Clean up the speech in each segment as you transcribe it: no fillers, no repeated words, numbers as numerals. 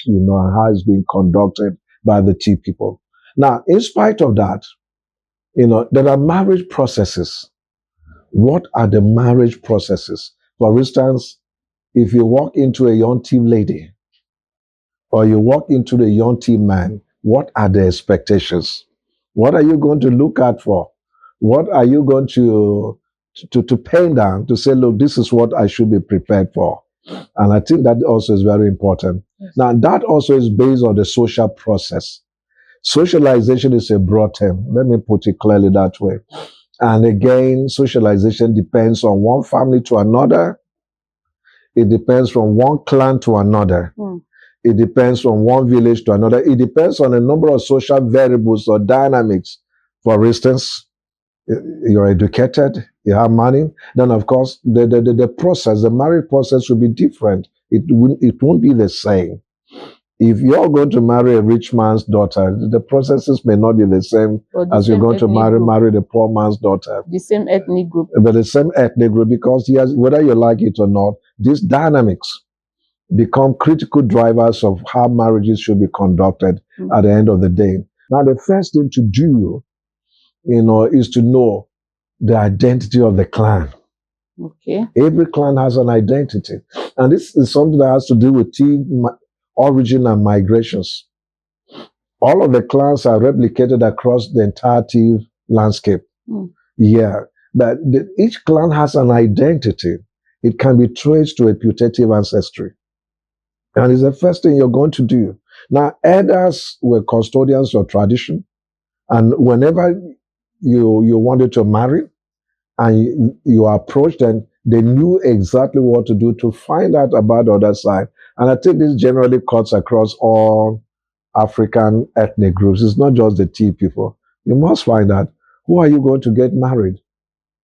and how it's being conducted by the T people. Now, in spite of that, there are marriage processes. What are the marriage processes? For instance, if you walk into a young T lady or you walk into the young T man, what are the expectations? What are you going to look at for? What are you going to pin down to say, look, this is what I should be prepared for? And I think that also is very important. Yes. Now, that also is based on the social process. Socialization is a broad term. Let me put it clearly that way. And again, socialization depends on one family to another. It depends from one clan to another. It depends from one village to another. It depends on a number of social variables or dynamics. For instance, you're educated, you have money, then of course the process, the marriage process will be different. It won't be the same. If you're going to marry a rich man's daughter, the processes may not be the same as you're going to marry the poor man's daughter. The same ethnic group. But the same ethnic group, because yes, whether you like it or not, these dynamics become critical drivers of how marriages should be conducted at the end of the day. Now, the first thing to do, is to know the identity of the clan. Okay. Every clan has an identity. And this is something that has to do with origin and migrations. All of the clans are replicated across the entire landscape. Yeah. But each clan has an identity. It can be traced to a putative ancestry. And it's the first thing you're going to do. Now, elders were custodians of tradition. And whenever you wanted to marry and you approached them, they knew exactly what to do to find out about the other side. And I think this generally cuts across all African ethnic groups. It's not just the T people. You must find out, who are you going to get married?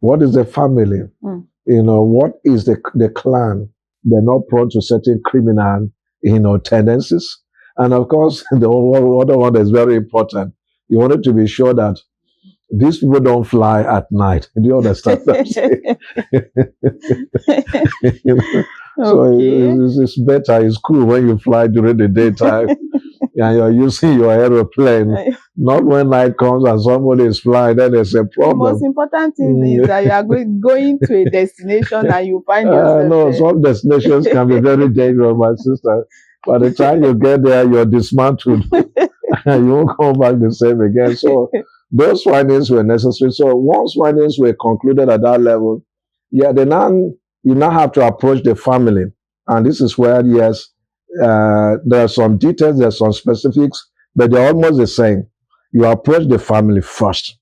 What is the family? What is the clan? They're not prone to certain criminal, tendencies. And of course, the other one that's very important, you wanted to be sure that these people don't fly at night. Do you understand what I'm saying? So it's better, it's cool when you fly during the daytime and you're using your aeroplane. Not when night comes and somebody is flying, then there's a problem. The most important thing is that you are going to a destination and you find yourself No, some destinations can be very dangerous, my sister. By the time you get there, you're dismantled. And you won't come back the same again. So those findings were necessary. So once findings were concluded at that level, you now have to approach the family. And this is where, yes, there are some details, there are some specifics, but they're almost the same. You approach the family first.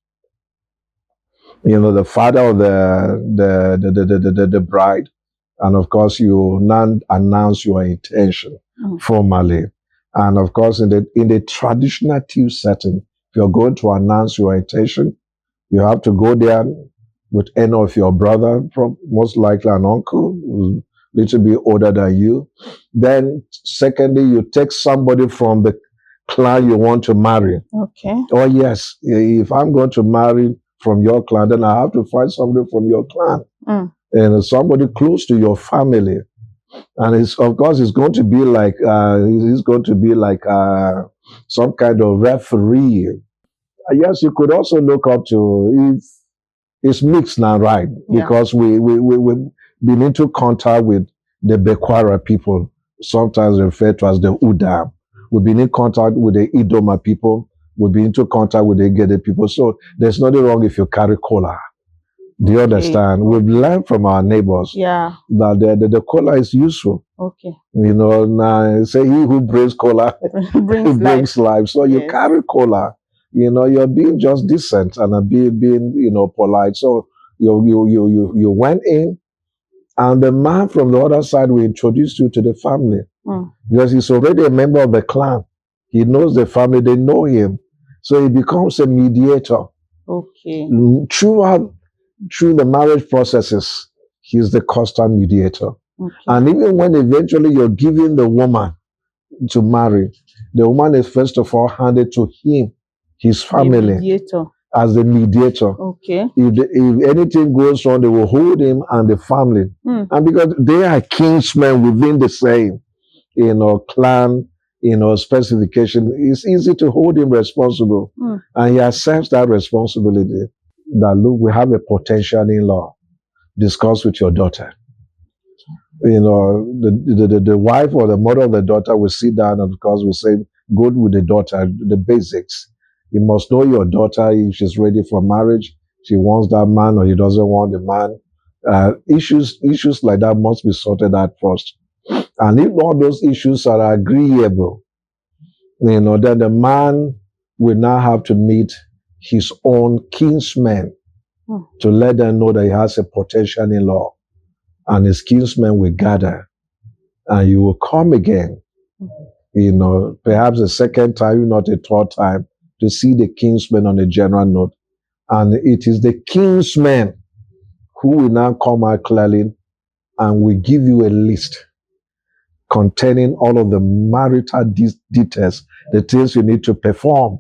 The father of the bride. And of course, you now announce your intention formally. And of course, in the traditional TIV setting, if you're going to announce your intention, you have to go there with any of your brother, most likely an uncle, who's a little bit older than you. Then, secondly, you take somebody from the clan you want to marry. Okay. Oh, yes. If I'm going to marry from your clan, then I have to find somebody from your clan. And somebody close to your family. And it's going to be like some kind of referee. Yes, you could also look up to, if it's mixed now, right? Yeah. Because we've been into contact with the Bekwara people, sometimes referred to as the Udam. We've been in contact with the Idoma people. We've been into contact with the Gede people. So there's nothing wrong if you carry kola. Do you understand? We've learned from our neighbors that the kola is useful. Okay. Now say he who brings kola brings life. So you carry kola. You're being just decent and being polite. So you went in, and the man from the other side will introduce you to the family because he's already a member of the clan. He knows the family. They know him, so he becomes a mediator. Okay. Through the marriage processes, he's the constant mediator. Okay. And even when eventually you're giving the woman to marry, the woman is first of all handed to him, his family, as the mediator. Okay. If anything goes wrong, they will hold him and the family. And because they are kinsmen within the same, clan, specification, it's easy to hold him responsible. And he accepts that responsibility. That, look, we have a potential in-law. Discuss with your daughter. The wife or the mother of the daughter will sit down and, of course, will say, go with the daughter, the basics. You must know your daughter if she's ready for marriage. She wants that man or he doesn't want the man. Issues like that must be sorted out first. And if all those issues are agreeable, then the man will now have to meet his own kinsmen to let them know that he has a potential in-law. And his kinsmen will gather. And you will come again, perhaps a second time, if not a third time, to see the kinsmen on a general note. And it is the kinsmen who will now come out clearly and will give you a list containing all of the marital details, the things you need to perform